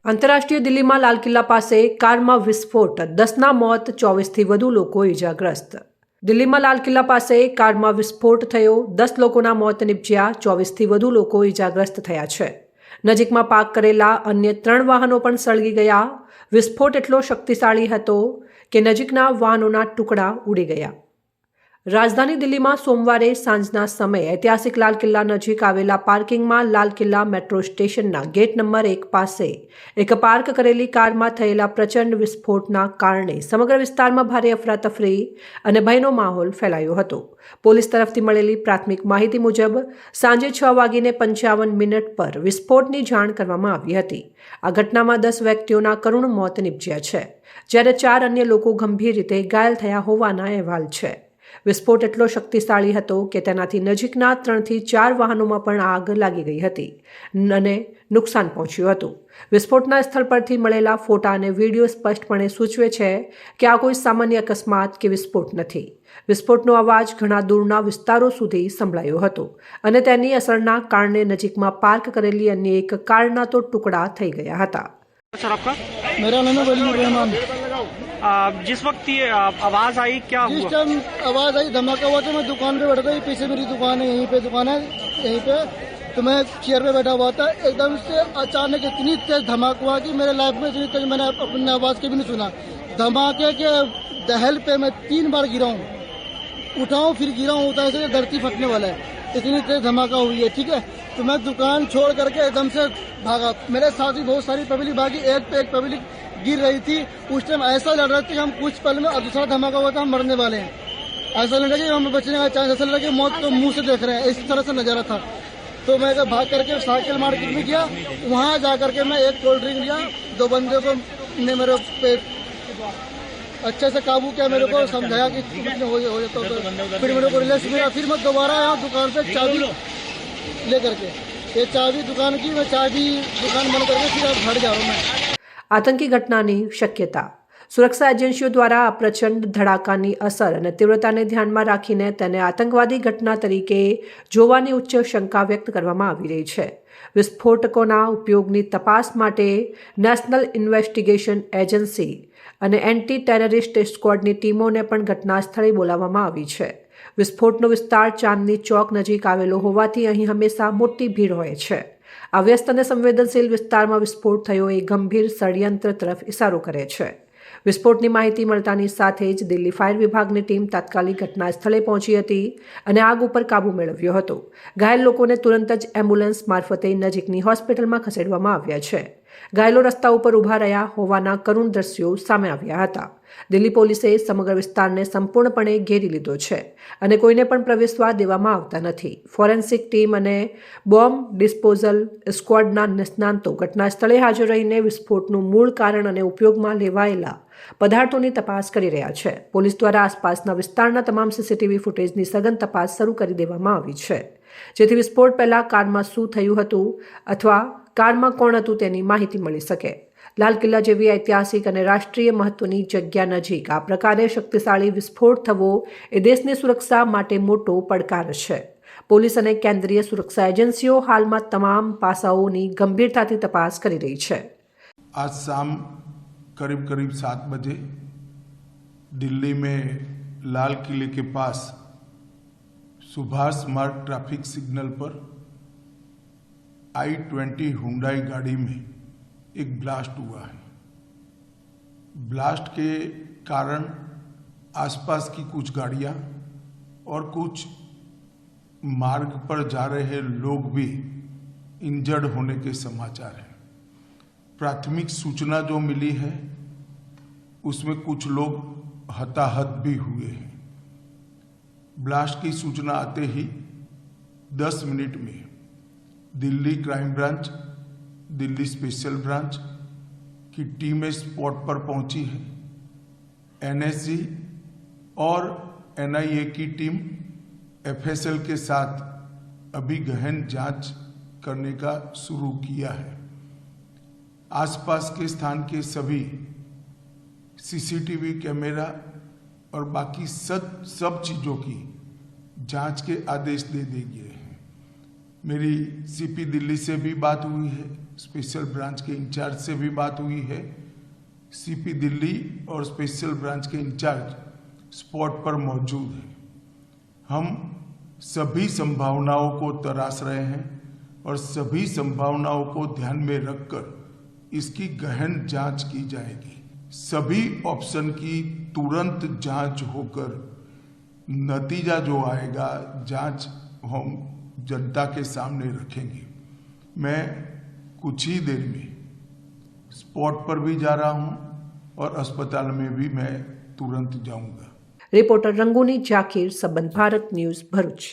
આંતરરાષ્ટ્રીય દિલ્હીમાં લાલ કિલ્લા પાસે કારમાં વિસ્ફોટ, 10ના મોત, 24થી વધુ લોકો ઇજાગ્રસ્ત। દિલ્હીમાં લાલ કિલ્લા પાસે કારમાં વિસ્ફોટ થયો, 10 લોકોના મોત નિપજ્યા, 24થી વધુ લોકો ઇજાગ્રસ્ત થયા છે। નજીકમાં પાર્ક કરેલા અન્ય 3 વાહનો પણ સળગી ગયા। વિસ્ફોટ એટલો શક્તિશાળી હતો કે નજીકના વાહનોના ટુકડા ઉડી ગયા। રાજધાની દિલ્હીમાં સોમવારે સાંજના સમયે ઐતિહાસિક લાલ કિલ્લા નજીક આવેલા પાર્કિંગમાં લાલ કિલ્લા મેટ્રો સ્ટેશનના ગેટ નંબર 1 પાસે એક પાર્ક કરેલી કારમાં થયેલા પ્રચંડ વિસ્ફોટના કારણે સમગ્ર વિસ્તારમાં ભારે અફરાતફરી અને ભયનો માહોલ ફેલાયો હતો। પોલીસ તરફથી મળેલી પ્રાથમિક માહિતી મુજબ સાંજે 6:55 પર વિસ્ફોટની જાણ કરવામાં આવી હતી। આ ઘટનામાં 10 વ્યક્તિઓના કરુણ મોત નિપજ્યા છે, જ્યારે 4 અન્ય લોકો ગંભીર રીતે ઘાયલ થયા હોવાના અહેવાલ છે। વિસ્ફોટ એટલો શક્તિશાળી હતો કે તેનાથી નજીકના 3 થી 4 વાહનોમાં પણ આગ લાગી ગઈ હતી અને નુકસાન પહોંચ્યું હતું। વિસ્ફોટના સ્થળ પરથી મળેલા ફોટા અને વિડીયો સ્પષ્ટપણે સૂચવે છે કે આ કોઈ સામાન્ય અકસ્માત કે વિસ્ફોટ નથી। વિસ્ફોટનો અવાજ ઘણા દૂરના વિસ્તારો સુધી સંભળાયો હતો અને તેની અસરના કારણે નજીકમાં પાર્ક કરેલી અન્ય એક કારના તો ટુકડા થઈ ગયા હતા। सर आपका? मेरा नाम है वली रहमान। जिस वक्त ये आवाज आई क्या जिस हुआ? टाइम आवाज आई धमाका हुआ तो मैं दुकान पे बैठा था, पीछे मेरी दुकान है, यहीं पे दुकान है, यहीं पे तो मैं चेयर पे बैठा हुआ था। एकदम से अचानक इतनी तेज धमाका हुआ कि मेरे लाइफ में इतनी तेज मैंने अपनी आवाज के भी नहीं सुना। धमाके के दहल पे मैं 3 बार गिरा हूँ, उठा हूँ फिर गिरा हूँ, उठा से धरती फटने वाला है, इतनी तेज धमाका हुई है। ठीक है, तो मैं दुकान छोड़ करके एकदम से भागा। मेरे साथ भी बहुत सारी पब्लिक भागी, एक पे एक पब्लिक गिर रही थी। उस टाइम ऐसा लग रहा था कि हम कुछ पल में दूसरा धमाका हुआ था, हम मरने वाले हैं। ऐसा लग रहा कि हमें बचने का चांस, ऐसा लग रहा कि मौत को मुंह से देख रहे हैं, इस तरह से नजारा था। तो मैं भाग करके साइकिल मार्केट में गया, वहां जा करके मैं एक कोल्ड ड्रिंक लिया। 2 बंदे को ने मेरे पे अच्छे से काबू किया, मेरे को समझाया कि हो जाता तो फिर मेरे को रिलैक्स मिला। फिर मैं दोबारा आया दुकान से चाबी लेकर के, ये चाबी दुकान की, मैं चाबी दुकान बंद करके फिर अब घर जा रहा हूँ मैं। આતંકી ઘટનાની શક્યતા। સુરક્ષા એજન્સીઓ દ્વારા આ પ્રચંડ ધડાકાની અસર અને તીવ્રતાને ધ્યાનમાં રાખીને તેને આતંકવાદી ઘટના તરીકે જોવાની ઉચ્ચ શંકા વ્યક્ત કરવામાં આવી રહી છે। વિસ્ફોટકોના ઉપયોગની તપાસ માટે નેશનલ ઇન્વેસ્ટિગેશન એજન્સી અને એન્ટી ટેરરિસ્ટ સ્ક્વોડની ટીમોને પણ ઘટના સ્થળે બોલાવવામાં આવી છે। વિસ્ફોટનો વિસ્તાર ચાંદની ચોક નજીક આવેલો હોવાથી અહીં હંમેશા મોટી ભીડ હોય છે। આ વ્યસ્ત અને સંવેદનશીલ વિસ્તારમાં વિસ્ફોટ થયો એ ગંભીર ષડયંત્ર તરફ ઇશારો કરે છે। વિસ્ફોટની માહિતી મળતાની સાથે જ દિલ્હી ફાયર વિભાગની ટીમ તાત્કાલિક ઘટના સ્થળે પહોંચી હતી અને આગ ઉપર કાબૂ મેળવ્યો હતો। ઘાયલ લોકોને તુરંત જ એમ્બ્યુલન્સ મારફતે નજીકની હોસ્પિટલમાં ખસેડવામાં આવ્યા છે। ઘાયલો રસ્તા ઉપર ઊભા રહ્યા હોવાના કરુણ દ્રશ્યો સામે આવ્યા હતા। દિલ્હી પોલીસે સમગ્ર વિસ્તારને સંપૂર્ણપણે ઘેરી લીધો છે અને કોઈને પણ પ્રવેશવા દેવામાં આવતા નથી। ફોરેન્સિક ટીમ અને બોમ્બ ડિસ્પોઝલ સ્ક્વોડના નિષ્ણાતો ઘટના સ્થળે હાજર રહીને વિસ્ફોટનું મૂળ કારણ અને ઉપયોગમાં લેવાયેલા પદાર્થોની તપાસ કરી રહ્યા છે। પોલીસ દ્વારા આસપાસના વિસ્તારના તમામ સીસીટીવી ફૂટેજની સઘન તપાસ શરૂ કરી દેવામાં આવી છે, જેથી વિસ્ફોટ પહેલા કારમાં શું થયું હતું અથવા કારમાં કોણ હતું તેની માહિતી મળી શકે। લાલ કિલ્લા જેવી ઐતિહાસિક અને રાષ્ટ્રીય મહત્વની જગ્યા નજીક આ પ્રકારે શક્તિશાળી વિસ્ફોટ થવો એ દેશની સુરક્ષા માટે મોટો પડકાર છે। પોલીસ અને કેન્દ્રીય સુરક્ષા એજન્સીઓ હાલમાં તમામ પાસાઓની ગંભીરતાથી તપાસ કરી રહી છે। आज शाम करीब 7 बजे दिल्ली में लाल किले के पास सुभाष मार्ग ट्रैफिक सिग्नल पर I-20 हुंडई गाड़ी में एक ब्लास्ट हुआ है। ब्लास्ट के कारण आसपास की कुछ गाड़ियां और कुछ मार्ग पर जा रहे लोग भी इंजर्ड होने के समाचार हैं। प्राथमिक सूचना जो मिली है उसमें कुछ लोग हताहत भी हुए हैं। ब्लास्ट की सूचना आते ही 10 मिनट में Delhi crime branch, Delhi special branch की टीमें स्पॉट पर पहुंची है। NSG और NIA की टीम FSL के साथ अभी गहन जांच करने का शुरू किया है। आसपास के स्थान के सभी CCTV कैमरा और बाकी सब चीज़ों की जांच के आदेश दे दिए हैं। मेरी CP दिल्ली से भी बात हुई है, स्पेशल ब्रांच के इंचार्ज से भी बात हुई है। सीपी दिल्ली और स्पेशल ब्रांच के इंचार्ज स्पॉट पर मौजूद हैं। हम सभी संभावनाओं को तराश रहे हैं और सभी संभावनाओं को ध्यान में रखकर इसकी गहन जांच की जाएगी। सभी ऑप्शन की तुरंत जांच होकर नतीजा जो आएगा, जांच हम जनता के सामने रखेंगे। मैं कुछ ही देर में स्पॉट पर भी जा रहा हूं और अस्पताल में भी मैं तुरंत जाऊंगा। रिपोर्टर रंगूनी जाकिर, संबंध भारत न्यूज़, भरूच।